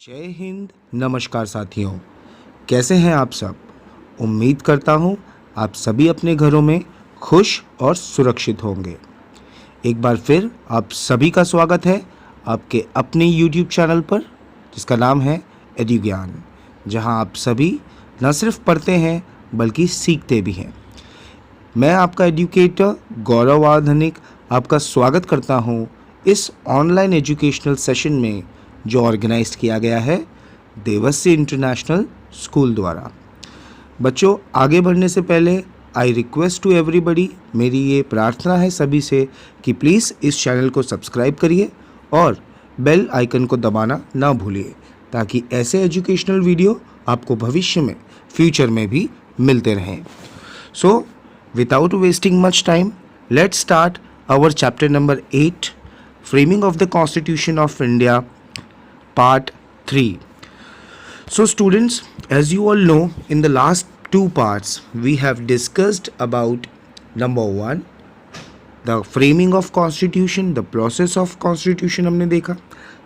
जय हिंद। नमस्कार साथियों, कैसे हैं आप सब। उम्मीद करता हूं आप सभी अपने घरों में खुश और सुरक्षित होंगे। एक बार फिर आप सभी का स्वागत है आपके अपने YouTube चैनल पर, जिसका नाम है एडुज्ञान, जहां आप सभी न सिर्फ पढ़ते हैं बल्कि सीखते भी हैं। मैं आपका एजुकेटर गौरव आधनिक आपका स्वागत करता हूं इस ऑनलाइन एजुकेशनल सेशन में जो ऑर्गेनाइज किया गया है देवस्य इंटरनेशनल स्कूल द्वारा। बच्चों, आगे बढ़ने से पहले आई रिक्वेस्ट टू एवरीबडी, मेरी ये प्रार्थना है सभी से कि प्लीज़ इस चैनल को सब्सक्राइब करिए और बेल आइकन को दबाना ना भूलिए, ताकि ऐसे एजुकेशनल वीडियो आपको भविष्य में फ्यूचर में भी मिलते रहें। So without wasting much time, let's start our chapter number 8, framing of the constitution of India, Part 3. So students, as you all know, in the last two parts we have discussed about number 1, the framing of constitution, the process of constitution हमने देखा।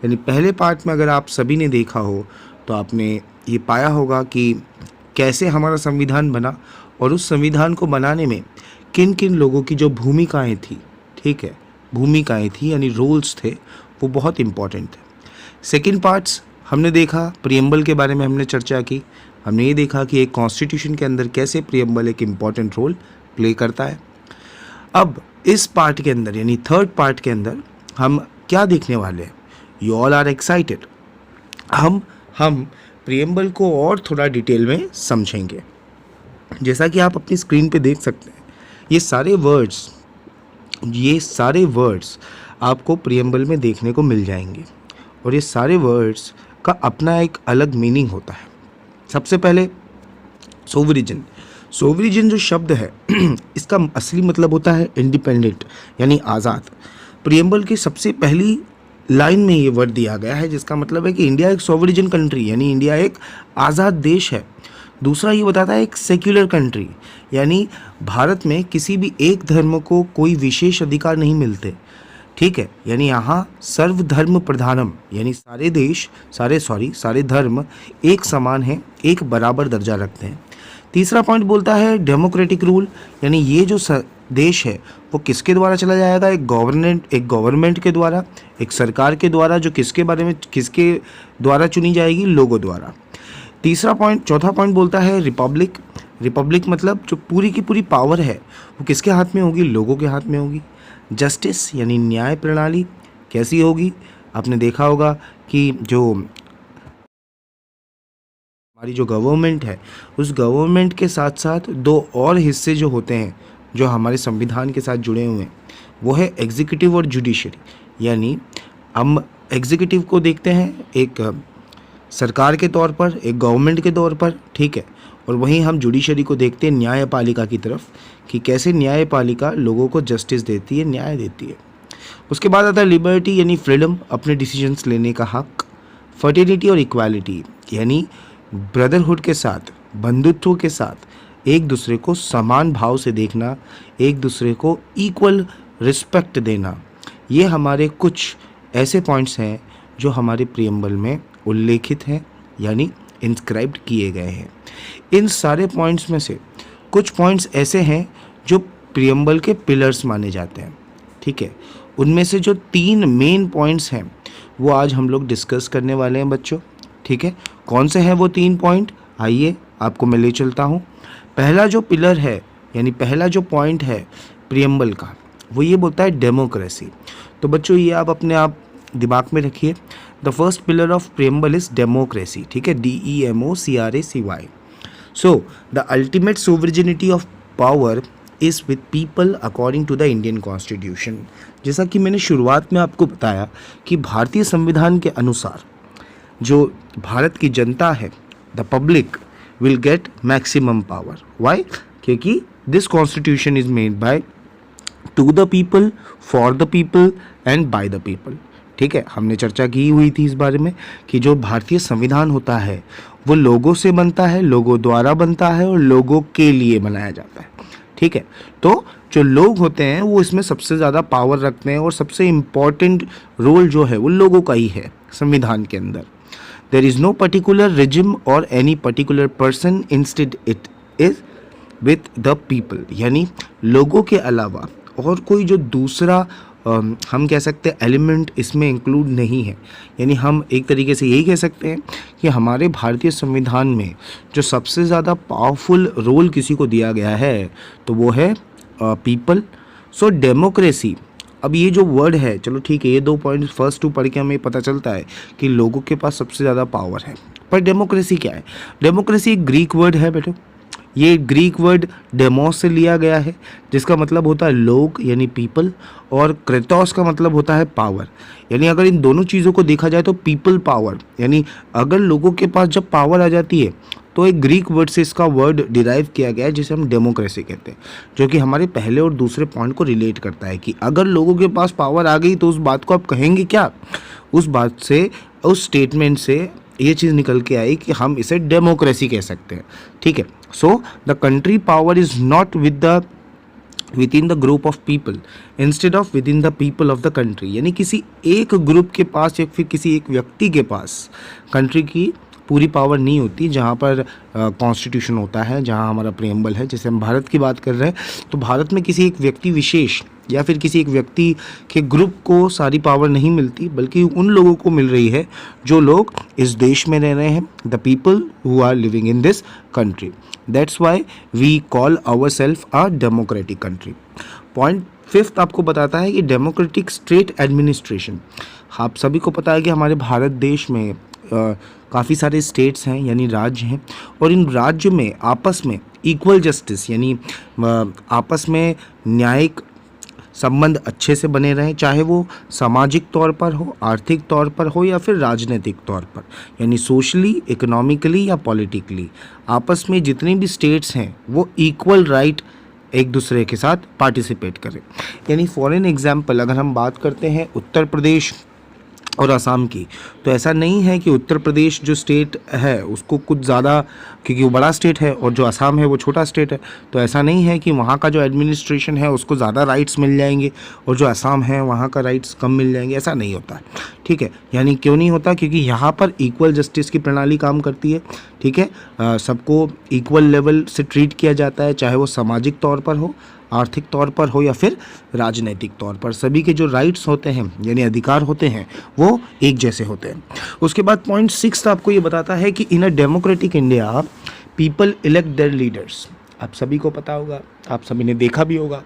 यानी पहले part में अगर आप सभी ने देखा हो तो आपने ये पाया होगा कि कैसे हमारा संविधान बना और उस संविधान को बनाने में किन किन लोगों की जो भूमिकाएं थी, ठीक है, भूमिकाएं थी यानी रोल्स थे, वो बहुत इम्पॉर्टेंट थे। सेकेंड पार्ट्स हमने देखा, प्रीएम्बल के बारे में हमने चर्चा की। हमने ये देखा कि एक कॉन्स्टिट्यूशन के अंदर कैसे प्रीएम्बल एक इम्पॉर्टेंट रोल प्ले करता है। अब इस पार्ट के अंदर यानी थर्ड पार्ट के अंदर हम क्या देखने वाले हैं, यू ऑल आर एक्साइटेड। हम प्रीएम्बल को और थोड़ा डिटेल में समझेंगे। जैसा कि आप अपनी स्क्रीन पे देख सकते हैं, ये सारे वर्ड्स आपको प्रीएम्बल में देखने को मिल जाएंगे और ये सारे वर्ड्स का अपना एक अलग मीनिंग होता है। सबसे पहले सोवरिजन जो शब्द है इसका असली मतलब होता है इंडिपेंडेंट यानी आज़ाद। प्रीएम्बल की सबसे पहली लाइन में ये वर्ड दिया गया है, जिसका मतलब है कि इंडिया एक सोवरिजन कंट्री यानी इंडिया एक आज़ाद देश है। दूसरा ये बताता है एक सेक्युलर कंट्री, यानी भारत में किसी भी एक धर्म को कोई विशेष अधिकार नहीं मिलते, ठीक है, यानी यहाँ सर्वधर्म प्रधानम यानी सारे धर्म एक समान हैं, एक बराबर दर्जा रखते हैं। तीसरा पॉइंट बोलता है डेमोक्रेटिक रूल, यानी ये जो देश है वो किसके द्वारा चला जाएगा, एक गवर्नमेंट के द्वारा, एक सरकार के द्वारा, जो किसके द्वारा चुनी जाएगी, लोगों द्वारा। चौथा पॉइंट बोलता है रिपब्लिक मतलब जो पूरी की पूरी पावर है वो किसके हाथ में होगी, लोगों के हाथ में होगी। जस्टिस यानी न्याय प्रणाली कैसी होगी, आपने देखा होगा कि जो हमारी जो गवर्नमेंट है उस गवर्नमेंट के साथ साथ दो और हिस्से जो होते हैं जो हमारे संविधान के साथ जुड़े हुए हैं, वो है एग्जीक्यूटिव और जुडिशरी। यानी हम एग्जीक्यूटिव को देखते हैं एक सरकार के तौर पर, एक गवर्नमेंट के तौर पर, ठीक है, और वहीं हम जुडिशरी को देखते हैं न्यायपालिका की तरफ कि कैसे न्यायपालिका लोगों को जस्टिस देती है, न्याय देती है। उसके बाद आता है लिबर्टी यानी फ्रीडम, अपने डिसीजंस लेने का हक। फर्टिलिटी और इक्वालिटी यानी ब्रदरहुड के साथ, बंधुत्व के साथ एक दूसरे को समान भाव से देखना, एक दूसरे को इक्वल रिस्पेक्ट देना। ये हमारे कुछ ऐसे पॉइंट्स हैं जो हमारे प्रीएम्बल में उल्लेखित हैं यानी इंस्क्राइब्ड किए गए हैं। इन सारे पॉइंट्स में से कुछ पॉइंट्स ऐसे हैं जो प्रीएम्बल के पिलर्स माने जाते हैं, ठीक है। उनमें से जो 3 मेन पॉइंट्स हैं वो आज हम लोग डिस्कस करने वाले हैं बच्चों, ठीक है। कौन से हैं वो 3 पॉइंट, आइए आपको मैं ले चलता हूँ। पहला जो पिलर है यानी पहला जो पॉइंट है प्रीएम्बल का, वो ये बोलता है डेमोक्रेसी। तो बच्चों ये आप अपने आप दिमाग में रखिए, the first pillar of preamble is democracy, ठीक है, DEMOCRACY। So the ultimate sovereignty of power is with people according to the Indian constitution. जैसा कि मैंने शुरुआत में आपको बताया कि भारतीय संविधान के अनुसार जो भारत की जनता है, the public will get maximum power. Why? क्योंकि this constitution is made by to the people, for the people and by the people, ठीक है। हमने चर्चा की हुई थी इस बारे में कि जो भारतीय संविधान होता है वो लोगों से बनता है, लोगों द्वारा बनता है और लोगों के लिए बनाया जाता है, ठीक है। तो जो लोग होते हैं वो इसमें सबसे ज़्यादा पावर रखते हैं और सबसे इम्पॉर्टेंट रोल जो है वो लोगों का ही है संविधान के अंदर। There is no particular regime और any particular person, instead it is with the people, यानी लोगों के अलावा और कोई जो दूसरा हम कह सकते हैं एलिमेंट इसमें इंक्लूड नहीं है। यानी हम एक तरीके से यही कह सकते हैं कि हमारे भारतीय संविधान में जो सबसे ज़्यादा पावरफुल रोल किसी को दिया गया है तो वो है पीपल। सो डेमोक्रेसी, अब ये जो वर्ड है, चलो ठीक है, ये 2 पॉइंट फर्स्ट 2 पढ़ के हमें पता चलता है कि लोगों के पास सबसे ज़्यादा पावर है, पर डेमोक्रेसी क्या है? डेमोक्रेसी एक ग्रीक वर्ड है बेटो। ये ग्रीक वर्ड डेमोस से लिया गया है, जिसका मतलब होता है लोग यानी पीपल, और क्रेटोस का मतलब होता है पावर। यानी अगर इन दोनों चीज़ों को देखा जाए तो पीपल पावर, यानी अगर लोगों के पास जब पावर आ जाती है तो एक ग्रीक वर्ड से इसका वर्ड डिराइव किया गया है जिसे हम डेमोक्रेसी कहते हैं, जो कि हमारे पहले और दूसरे पॉइंट को रिलेट करता है कि अगर लोगों के पास पावर आ गई तो उस बात को आप कहेंगे क्या? उस बात से, उस स्टेटमेंट से ये चीज़ निकल के आई कि हम इसे डेमोक्रेसी कह सकते हैं। ठीक है, so the country power is not with in the group of people instead of with in the people of the country, यानी किसी एक ग्रुप के पास या फिर किसी एक व्यक्ति के पास कंट्री की पूरी पावर नहीं होती। जहाँ पर कॉन्स्टिट्यूशन होता है, जहाँ हमारा प्रेम्बल है, जैसे हम भारत की बात कर रहे हैं, तो भारत में किसी एक व्यक्ति विशेष या फिर किसी एक व्यक्ति के ग्रुप को सारी पावर नहीं मिलती, बल्कि उन लोगों को मिल रही है जो लोग इस देश में रह रहे हैं, the people who are living in this country. That's why we call our self a democratic country. Point 5 आपको बताता है कि डेमोक्रेटिक स्टेट एडमिनिस्ट्रेशन। आप सभी को पता है कि हमारे भारत देश में काफ़ी सारे स्टेट्स हैं यानी राज्य हैं, और इन राज्य में आपस में इक्वल जस्टिस यानी आपस में न्यायिक संबंध अच्छे से बने रहें, चाहे वो सामाजिक तौर पर हो, आर्थिक तौर पर हो या फिर राजनीतिक तौर पर, यानी सोशली, इकोनॉमिकली या पॉलिटिकली आपस में जितने भी स्टेट्स हैं वो इक्वल राइट एक दूसरे के साथ पार्टिसिपेट करें। यानी फॉर एन एग्जाम्पल अगर हम बात करते हैं उत्तर प्रदेश और असम की, तो ऐसा नहीं है कि उत्तर प्रदेश जो स्टेट है उसको कुछ ज़्यादा, क्योंकि वो बड़ा स्टेट है, और जो असम है वो छोटा स्टेट है, तो ऐसा नहीं है कि वहाँ का जो एडमिनिस्ट्रेशन है उसको ज़्यादा राइट्स मिल जाएंगे और जो असम है वहाँ का राइट्स कम मिल जाएंगे, ऐसा नहीं होता। ठीक है, यानी क्यों नहीं होता? क्योंकि यहाँ पर इक्वल जस्टिस की प्रणाली काम करती है। ठीक है, सबको इक्वल लेवल से ट्रीट किया जाता है, चाहे वो सामाजिक तौर पर हो, आर्थिक तौर पर हो या फिर राजनीतिक तौर पर। सभी के जो राइट्स होते हैं यानी अधिकार होते हैं वो एक जैसे होते हैं। उसके बाद पॉइंट 6 आपको ये बताता है कि in a democratic India people elect their leaders. आप सभी को पता होगा, आप सभी ने देखा भी होगा,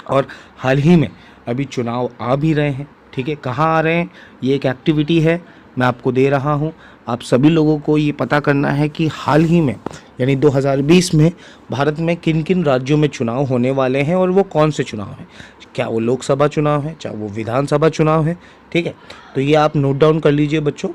और हाल ही में अभी चुनाव आ भी रहे हैं। ठीक है, कहाँ आ रहे हैं? ये एक एक्टिविटी है, मैं आपको दे रहा हूँ। आप सभी लोगों को ये पता करना है कि हाल ही में यानी 2020 में भारत में किन किन राज्यों में चुनाव होने वाले हैं और वो कौन से चुनाव हैं। क्या वो लोकसभा चुनाव है, चाहे वो विधानसभा चुनाव है। ठीक है, तो ये आप नोट डाउन कर लीजिए बच्चों,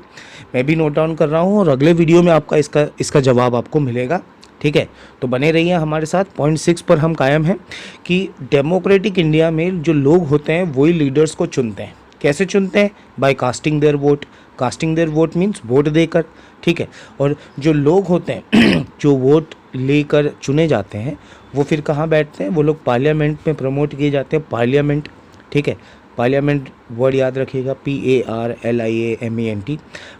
मैं भी नोट डाउन कर रहा हूँ, और अगले वीडियो में आपका इसका जवाब आपको मिलेगा। ठीक है, तो बने रहिए हमारे साथ। पॉइंट 6 पर हम कायम हैं कि डेमोक्रेटिक इंडिया में जो लोग होते हैं वही लीडर्स को चुनते हैं। कैसे चुनते हैं? By casting their vote. Casting their vote means vote देकर। ठीक है, और जो लोग होते हैं जो वोट लेकर चुने जाते हैं वो फिर कहाँ बैठते हैं? वो लोग पार्लियामेंट में प्रमोट किए जाते हैं। पार्लियामेंट, ठीक है, पार्लियामेंट वर्ड याद रखिएगा, PARLIAMENT।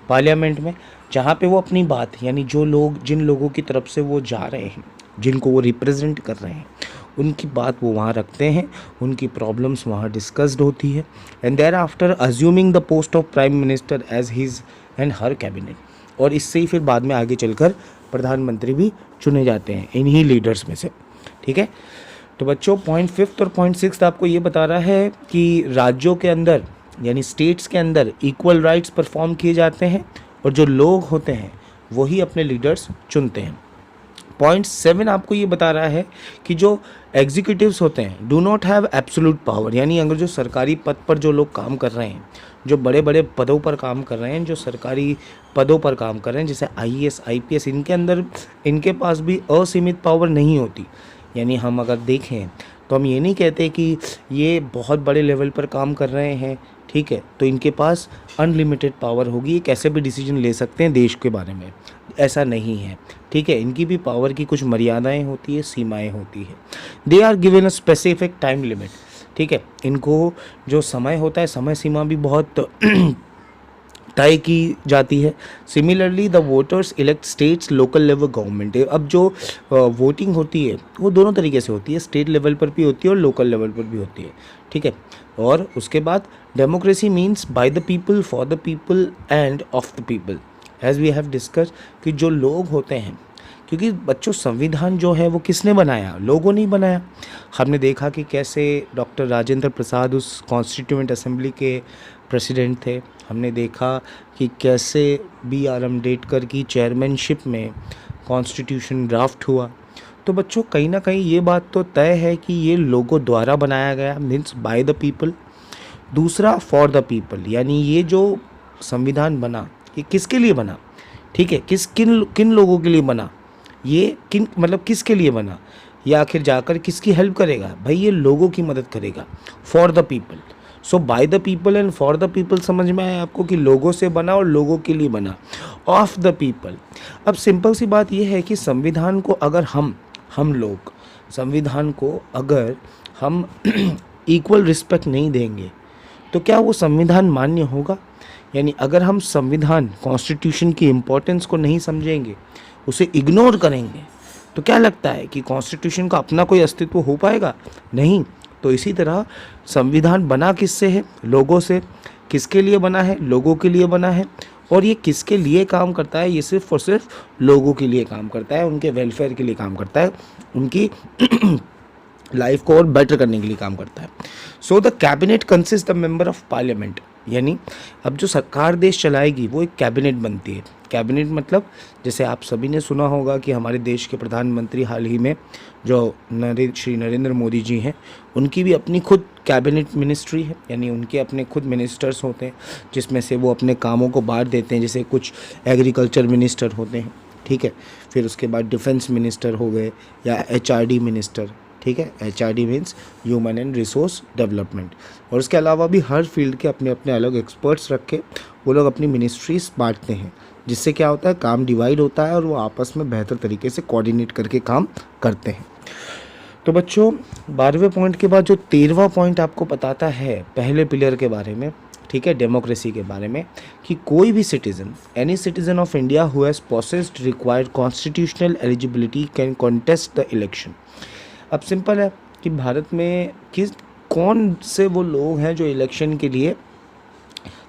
पार्लियामेंट में जहाँ पे वो अपनी बात यानी जिन लोगों की तरफ से वो जा रहे हैं, जिनको वो रिप्रेजेंट कर रहे हैं, उनकी बात वो वहाँ रखते हैं, उनकी प्रॉब्लम्स वहाँ डिस्कस्ड होती है, and thereafter assuming the post of prime minister as his and her cabinet. और इससे ही फिर बाद में आगे चलकर प्रधानमंत्री भी चुने जाते हैं इन्हीं लीडर्स में से। ठीक है, तो बच्चों पॉइंट 5 और पॉइंट 6 आपको ये बता रहा है कि राज्यों के अंदर यानी स्टेट्स के अंदर इक्वल राइट्स परफॉर्म किए जाते हैं, और जो लोग होते हैं वही अपने लीडर्स चुनते हैं। पॉइंट 7 आपको ये बता रहा है कि जो एग्जीक्यूटिव्स होते हैं do not have absolute power, यानी अगर जो सरकारी पद पर जो लोग काम कर रहे हैं, जो बड़े बड़े पदों पर काम कर रहे हैं, जो सरकारी पदों पर काम कर रहे हैं जैसे IAS IPS, इनके पास भी असीमित पावर नहीं होती। यानी हम अगर देखें तो हम ये नहीं कहते कि ये बहुत बड़े लेवल पर काम कर रहे हैं, ठीक है, तो इनके पास अनलिमिटेड पावर होगी, ये कैसे भी डिसीजन ले सकते हैं देश के बारे में, ऐसा नहीं है। ठीक है, इनकी भी पावर की कुछ मर्यादाएं होती है, सीमाएं होती है। They are given a specific time limit. ठीक है, इनको जो समय होता है, समय सीमा भी बहुत तय की जाती है। Similarly the voters elect states local level government. अब जो वोटिंग होती है वो दोनों तरीके से होती है, स्टेट लेवल पर भी होती है और लोकल लेवल पर भी होती है, ठीक है। और उसके बाद democracy means by the people for the people and of the people, as we have discuss कि जो लोग होते हैं, क्योंकि बच्चों संविधान जो है वो किसने बनाया, लोगों ने ही बनाया। हमने देखा कि कैसे डॉक्टर राजेंद्र प्रसाद उस कॉन्स्टिट्यूएंट असेंबली के प्रेसिडेंट थे। हमने देखा कि कैसे B.R. अम्बेडकर की चेयरमैनशिप में कॉन्स्टिट्यूशन ड्राफ्ट हुआ। तो बच्चों कहीं ना कहीं ये बात तो तय है कि ये लोगों द्वारा बनाया गया, मीन्स बाय द पीपल। दूसरा फॉर द पीपल, यानी ये जो संविधान बना ये किसके लिए बना, ठीक है, किन लोगों के लिए बना, ये किन मतलब किसके लिए बना, या आखिर जाकर किसकी हेल्प करेगा, भाई ये लोगों की मदद करेगा, for the people. So bye the people and for the people समझ में आया आपको कि लोगों से बना और लोगों के लिए बना, ऑफ द पीपल। अब सिंपल सी बात यह है कि संविधान को अगर हम लोग संविधान को अगर हम इक्वल रिस्पेक्ट नहीं देंगे तो क्या वो संविधान मान्य होगा? यानी अगर हम संविधान कॉन्स्टिट्यूशन की इम्पोर्टेंस को नहीं समझेंगे, उसे इग्नोर करेंगे, तो क्या लगता है कि कॉन्स्टिट्यूशन का अपना कोई अस्तित्व हो पाएगा? नहीं। तो इसी तरह संविधान बना किससे है? लोगों से। किसके लिए बना है? लोगों के लिए बना है। और ये किसके लिए काम करता है? ये सिर्फ और सिर्फ लोगों के लिए काम करता है, उनके वेलफेयर के लिए काम करता है, उनकी लाइफ को और बेटर करने के लिए काम करता है। So the cabinet consist the member of parliament, यानी अब जो सरकार देश चलाएगी वो एक कैबिनेट बनती है। कैबिनेट मतलब जैसे आप सभी ने सुना होगा कि हमारे देश के प्रधानमंत्री हाल ही में जो श्री नरेंद्र मोदी जी हैं, उनकी भी अपनी खुद कैबिनेट मिनिस्ट्री है, यानी उनके अपने खुद मिनिस्टर्स होते हैं जिसमें से वो अपने कामों को बांट देते हैं। जैसे कुछ एग्रीकल्चर मिनिस्टर होते हैं, ठीक है, फिर उसके बाद डिफेंस मिनिस्टर हो गए या HRD मिनिस्टर, ठीक है। HRD means human and resource development. और उसके अलावा भी हर फील्ड के अपने अपने अलग एक्सपर्ट्स रख के वो लोग अपनी मिनिस्ट्रीज बांटते हैं, जिससे क्या होता है, काम डिवाइड होता है और वो आपस में बेहतर तरीके से कोऑर्डिनेट करके काम करते हैं। तो बच्चों 12वें पॉइंट के बाद जो 13वां पॉइंट आपको बताता है पहले पिलर के बारे में, ठीक है, डेमोक्रेसी के बारे में, कि कोई भी citizen, any citizen of India who has possessed required constitutional eligibility can contest the election. अब सिंपल है कि भारत में कौन से वो लोग हैं जो इलेक्शन के लिए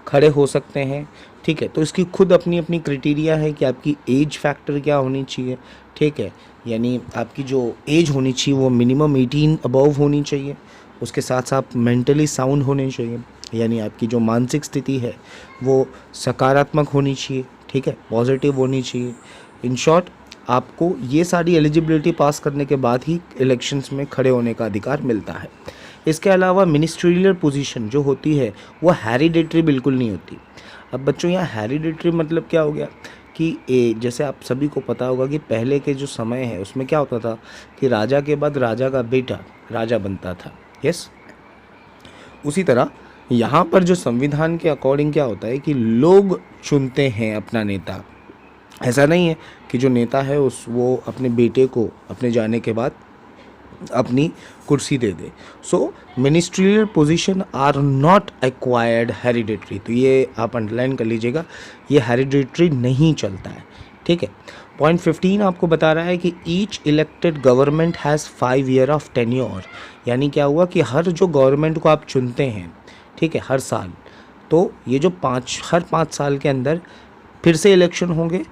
खड़े हो सकते हैं, ठीक है। तो इसकी खुद अपनी अपनी क्राइटेरिया है कि आपकी एज फैक्टर क्या होनी चाहिए, ठीक है, यानी आपकी जो एज होनी चाहिए वो मिनिमम 18 अबव होनी चाहिए। उसके साथ साथ मेंटली साउंड होने चाहिए, यानी आपकी जो मानसिक स्थिति है वो सकारात्मक होनी चाहिए, ठीक है, पॉजिटिव होनी चाहिए। इन शॉर्ट आपको ये सारी एलिजिबिलिटी पास करने के बाद ही इलेक्शंस में खड़े होने का अधिकार मिलता है। इसके अलावा मिनिस्ट्रियल पोजीशन जो होती है वो हेरिडेटरी बिल्कुल नहीं होती। अब बच्चों यहाँ हेरिडेटरी मतलब क्या हो गया कि जैसे आप सभी को पता होगा कि पहले के जो समय है उसमें क्या होता था कि राजा के बाद राजा का बेटा राजा बनता था, यस। उसी तरह यहाँ पर जो संविधान के अकॉर्डिंग क्या होता है कि लोग चुनते हैं अपना नेता। ऐसा नहीं है कि जो नेता है वो अपने बेटे को अपने जाने के बाद अपनी कुर्सी दे दे। So ministerial position are not acquired hereditary. तो ये आप अंडरलाइन कर लीजिएगा, ये हेरिडेटरी नहीं चलता है, ठीक है। पॉइंट 15 आपको बता रहा है कि each elected government has 5 year of tenure. यानी क्या हुआ कि हर जो गवर्नमेंट को आप चुनते हैं, ठीक है, हर साल, तो ये जो हर 5 साल के अंदर फिर से इलेक्शन होंगे।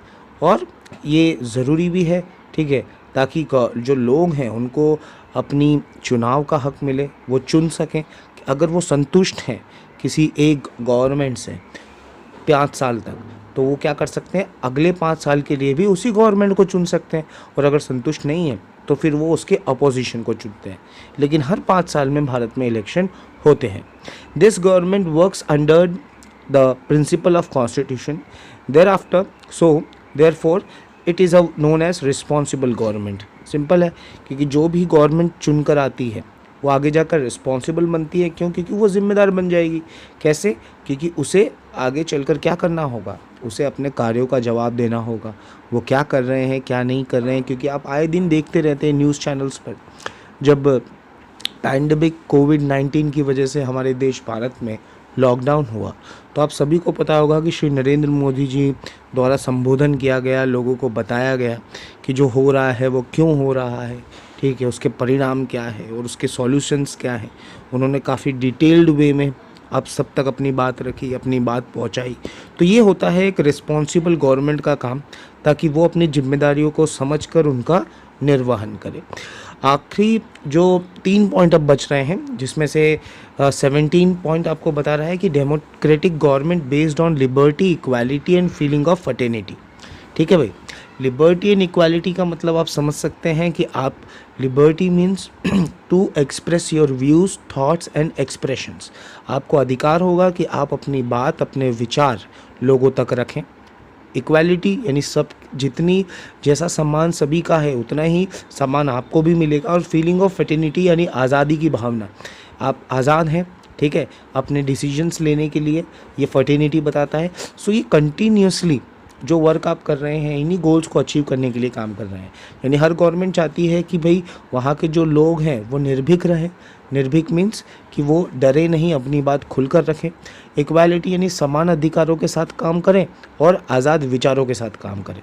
और ये ज़रूरी भी है, ठीक है, ताकि जो लोग हैं उनको अपनी चुनाव का हक मिले, वो चुन सकें। अगर वो संतुष्ट हैं किसी एक गवर्नमेंट से 5 साल तक, तो वो क्या कर सकते हैं, अगले 5 साल के लिए भी उसी गवर्नमेंट को चुन सकते हैं। और अगर संतुष्ट नहीं है तो फिर वो उसके अपोजिशन को चुनते हैं। लेकिन हर 5 साल में भारत में इलेक्शन होते हैं। This government works under the principle of constitution thereafter, so therefore it is known as responsible government. Simple है, क्योंकि जो भी गवर्नमेंट चुन कर आती है वो आगे जाकर रिस्पॉन्सिबल बनती है। क्यों? क्योंकि वो जिम्मेदार बन जाएगी। कैसे? क्योंकि उसे आगे चलकर क्या करना होगा, उसे अपने कार्यों का जवाब देना होगा, वो क्या कर रहे हैं क्या नहीं कर रहे हैं। क्योंकि आप आए दिन देखते रहते हैं न्यूज़ चैनल्स पर, जब पैंडेमिक कोविड-19 की वजह से हमारे देश भारत में लॉकडाउन हुआ तो आप सभी को पता होगा कि श्री नरेंद्र मोदी जी द्वारा संबोधन किया गया, लोगों को बताया गया कि जो हो रहा है वो क्यों हो रहा है, ठीक है, उसके परिणाम क्या है और उसके सॉल्यूशंस क्या हैं। उन्होंने काफ़ी डिटेल्ड वे में आप सब तक अपनी बात रखी, अपनी बात पहुंचाई। तो ये होता है एक रिस्पॉन्सिबल गवर्नमेंट का काम, ताकि वो अपनी जिम्मेदारियों को समझकर उनका निर्वहन करे। आखिरी जो 3 पॉइंट अब बच रहे हैं, जिसमें से 17 पॉइंट आपको बता रहा है कि democratic government based on liberty, equality and feeling of fraternity. ठीक है भाई, लिबर्टी एंड इक्वालिटी का मतलब आप समझ सकते हैं कि आप, liberty means to express your views, thoughts and expressions. आपको अधिकार होगा कि आप अपनी बात, अपने विचार लोगों तक रखें। इक्वालिटी यानी सब, जितनी जैसा सम्मान सभी का है उतना ही सम्मान आपको भी मिलेगा। और फीलिंग ऑफ फर्टेनिटी यानी आज़ादी की भावना, आप आज़ाद हैं, ठीक है, अपने डिसीजंस लेने के लिए, ये फर्टेनिटी बताता है। सो ये कंटिन्यूसली जो वर्क आप कर रहे हैं, इन्हीं गोल्स को अचीव करने के लिए काम कर रहे हैं। यानी हर गवर्नमेंट चाहती है कि भाई वहाँ के जो लोग हैं वो निर्भीक रहें। निर्भीक मीन्स कि वो डरे नहीं, अपनी बात खुलकर रखें। इक्वालिटी यानी समान अधिकारों के साथ काम करें और आज़ाद विचारों के साथ काम करें।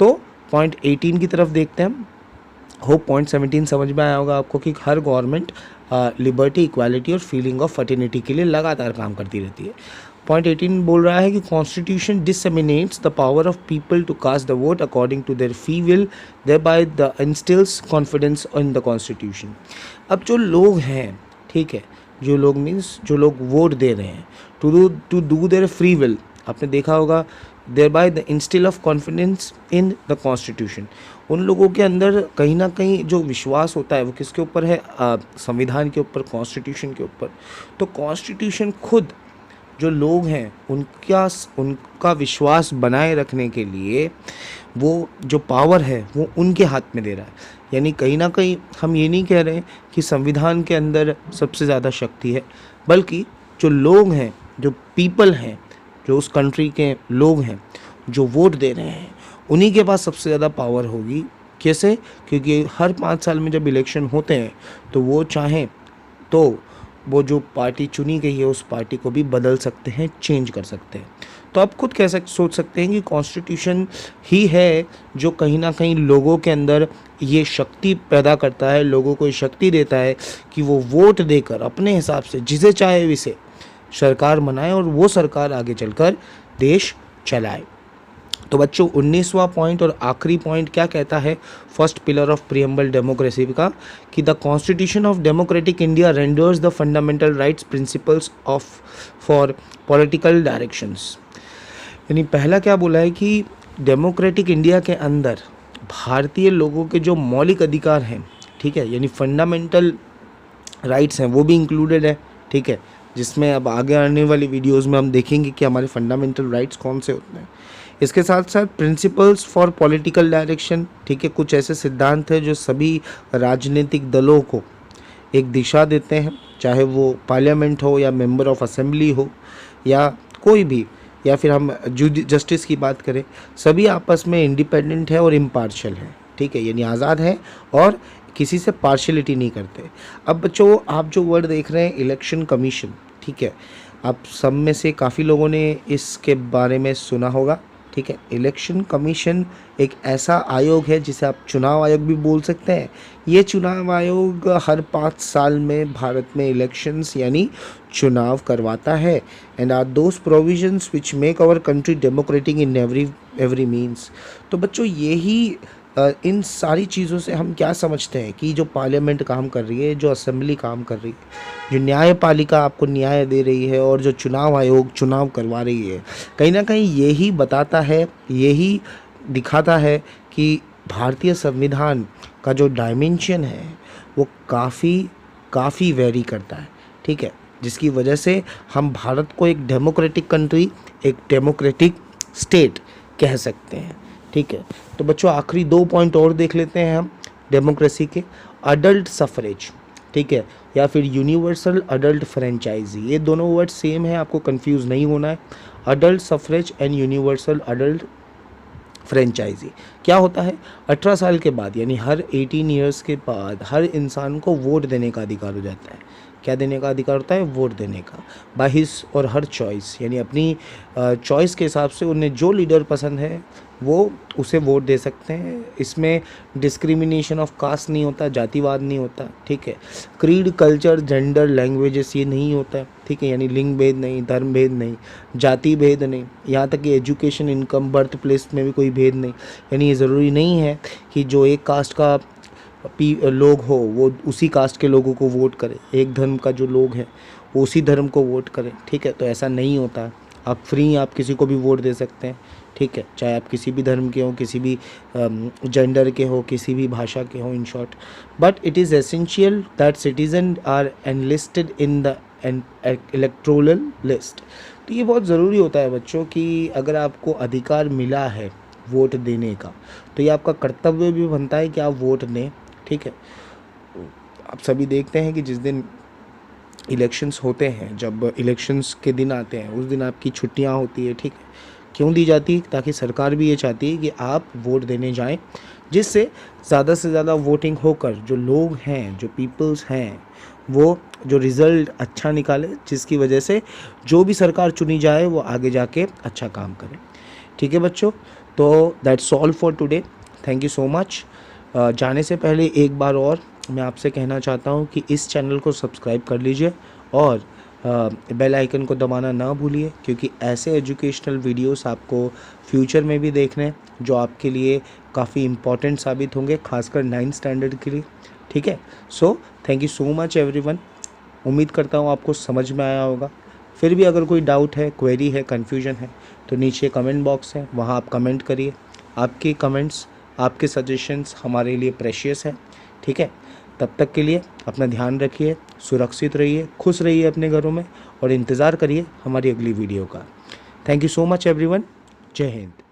तो पॉइंट 18 की तरफ देखते हैं हम। होप पॉइंट 17 समझ में आया होगा आपको कि हर गवर्नमेंट लिबर्टी, इक्वालिटी और फीलिंग ऑफ फर्टिनिटी के लिए लगातार काम करती रहती है। पॉइंट 18 बोल रहा है कि constitution disseminates the power of people to cast the vote according to their free will, thereby the instils confidence in the constitution. अब जो लोग हैं, ठीक है, जो लोग मीन्स जो लोग वोट दे रहे हैं, to do their free will, आपने देखा होगा, thereby the instil of confidence in the constitution. उन लोगों के अंदर कहीं ना कहीं जो विश्वास होता है वो किसके ऊपर है? संविधान के ऊपर, कॉन्स्टिट्यूशन के ऊपर। तो कॉन्स्टिट्यूशन खुद जो लोग हैं उनका विश्वास बनाए रखने के लिए वो जो पावर है वो उनके हाथ में दे रहा है। यानी कहीं ना कहीं हम ये नहीं कह रहे हैं कि संविधान के अंदर सबसे ज़्यादा शक्ति है, बल्कि जो लोग हैं, जो पीपल हैं, जो उस कंट्री के लोग हैं जो वोट दे रहे हैं, उन्हीं के पास सबसे ज़्यादा पावर होगी। कैसे? क्योंकि हर 5 साल में जब इलेक्शन होते हैं तो वो चाहें तो वो जो पार्टी चुनी गई है उस पार्टी को भी बदल सकते हैं, चेंज कर सकते हैं। तो आप खुद सोच सकते हैं कि कॉन्स्टिट्यूशन ही है जो कहीं ना कहीं लोगों के अंदर ये शक्ति पैदा करता है, लोगों को ये शक्ति देता है कि वो वोट देकर अपने हिसाब से जिसे चाहे वैसे सरकार बनाए और वो सरकार आगे चलकर देश चलाए। तो बच्चों 19वां पॉइंट और आखिरी पॉइंट क्या कहता है first pillar of preamble democracy का, कि the constitution of democratic India renders the fundamental rights principles of for political directions. यानी पहला क्या बोला है कि डेमोक्रेटिक इंडिया के अंदर भारतीय लोगों के जो मौलिक अधिकार हैं, ठीक है, यानी फंडामेंटल राइट्स हैं, वो भी इंक्लूडेड है, ठीक है, जिसमें अब आगे आने वाली वीडियोस में हम देखेंगे कि हमारे फंडामेंटल राइट्स कौन से होते हैं। इसके साथ साथ प्रिंसिपल्स फॉर पॉलिटिकल डायरेक्शन, ठीक है, कुछ ऐसे सिद्धांत हैं जो सभी राजनीतिक दलों को एक दिशा देते हैं, चाहे वो पार्लियामेंट हो या मेंबर ऑफ असेंबली हो या कोई भी, या फिर हम जस्टिस की बात करें, सभी आपस में इंडिपेंडेंट है और इम्पार्शियल है, ठीक है, यानी आज़ाद है और किसी से पार्शलिटी नहीं करते। अब बच्चों आप जो वर्ड देख रहे हैं इलेक्शन कमीशन, ठीक है, आप सब में से काफ़ी लोगों ने इसके बारे में सुना होगा, ठीक है। इलेक्शन कमीशन एक ऐसा आयोग है जिसे आप चुनाव आयोग भी बोल सकते हैं। ये चुनाव आयोग हर 5 साल में भारत में इलेक्शंस यानी चुनाव करवाता है। And are those provisions which make our country democratic in every means. तो बच्चों यही इन सारी चीज़ों से हम क्या समझते हैं कि जो पार्लियामेंट काम कर रही है, जो असेंबली काम कर रही है, जो न्यायपालिका आपको न्याय दे रही है और जो चुनाव आयोग चुनाव करवा रही है, कहीं ना कहीं यही बताता है, यही दिखाता है कि भारतीय संविधान का जो डायमेंशन है वो काफ़ी वेरी करता है, ठीक है, जिसकी वजह से हम भारत को एक डेमोक्रेटिक कंट्री, एक डेमोक्रेटिक स्टेट कह सकते हैं, ठीक है। तो बच्चों आखिरी 2 पॉइंट और देख लेते हैं हम डेमोक्रेसी के। अडल्ट सफरेज, ठीक है, या फिर यूनिवर्सल अडल्ट फ्रेंचाइजी, ये दोनों वर्ड सेम है, आपको कंफ्यूज नहीं होना है। Adult suffrage and universal adult franchise क्या होता है? 18 साल के बाद यानी हर 18 ईयर्स के बाद हर इंसान को वोट देने का अधिकार हो जाता है। क्या देने का अधिकार होता है? वोट देने का, बाय हिज और हर चॉइस, यानी अपनी चॉइस के हिसाब से उन्हें जो लीडर पसंद है वो उसे वोट दे सकते हैं। इसमें डिस्क्रिमिनेशन ऑफ कास्ट नहीं होता, जातिवाद नहीं होता, ठीक है। क्रीड, कल्चर, जेंडर, लैंग्वेजेस ये नहीं होता है, ठीक है, यानी लिंग भेद नहीं, धर्म भेद नहीं, जाति भेद नहीं, यहाँ तक कि एजुकेशन, इनकम, बर्थ प्लेस में भी कोई भेद नहीं। यानी ये ज़रूरी नहीं है कि जो एक कास्ट का लोग हो वो उसी कास्ट के लोगों को वोट करे, एक धर्म का जो लोग हैं वो उसी धर्म को वोट करें, ठीक है। तो ऐसा नहीं होता, आप फ्री, आप किसी को भी वोट दे सकते हैं, ठीक है, चाहे आप किसी भी धर्म के हो, किसी भी जेंडर के हो, किसी भी भाषा के हो, in short. But it is essential that citizen are enlisted in the electoral list. तो ये बहुत ज़रूरी होता है बच्चों कि अगर आपको अधिकार मिला है वोट देने का तो ये आपका कर्तव्य भी बनता है कि आप वोट दें, ठीक है। आप सभी देखते हैं कि जिस दिन इलेक्शंस होते हैं, जब इलेक्शंस के दिन आते हैं उस दिन आपकी छुट्टियां होती है, ठीक है। क्यों दी जाती है? ताकि सरकार भी ये चाहती है कि आप वोट देने जाएं, जिससे ज़्यादा से ज़्यादा वोटिंग होकर जो लोग हैं, जो पीपल्स हैं, वो जो रिज़ल्ट अच्छा निकाले, जिसकी वजह से जो भी सरकार चुनी जाए वो आगे जाके अच्छा काम करे, ठीक है बच्चों। तो that's all for today, thank you so much. जाने से पहले एक बार और मैं आपसे कहना चाहता हूँ कि इस चैनल को सब्सक्राइब कर लीजिए और बेल आइकन को दबाना ना भूलिए, क्योंकि ऐसे एजुकेशनल वीडियोस आपको फ्यूचर में भी देखने हैं जो आपके लिए काफ़ी इम्पॉर्टेंट साबित होंगे, खासकर 9th स्टैंडर्ड के लिए, ठीक है। So thank you so much everyone. उम्मीद करता हूँ आपको समझ में आया होगा। फिर भी अगर कोई डाउट है, क्वेरी है, कन्फ्यूजन है तो नीचे कमेंट बॉक्स है, वहाँ आप कमेंट करिए। आपके कमेंट्स, आपके सजेशंस हमारे लिए प्रेशियस है, ठीक है। तब तक के लिए अपना ध्यान रखिए, सुरक्षित रहिए, खुश रहिए अपने घरों में और इंतज़ार करिए हमारी अगली वीडियो का। Thank you so much everyone. जय हिंद।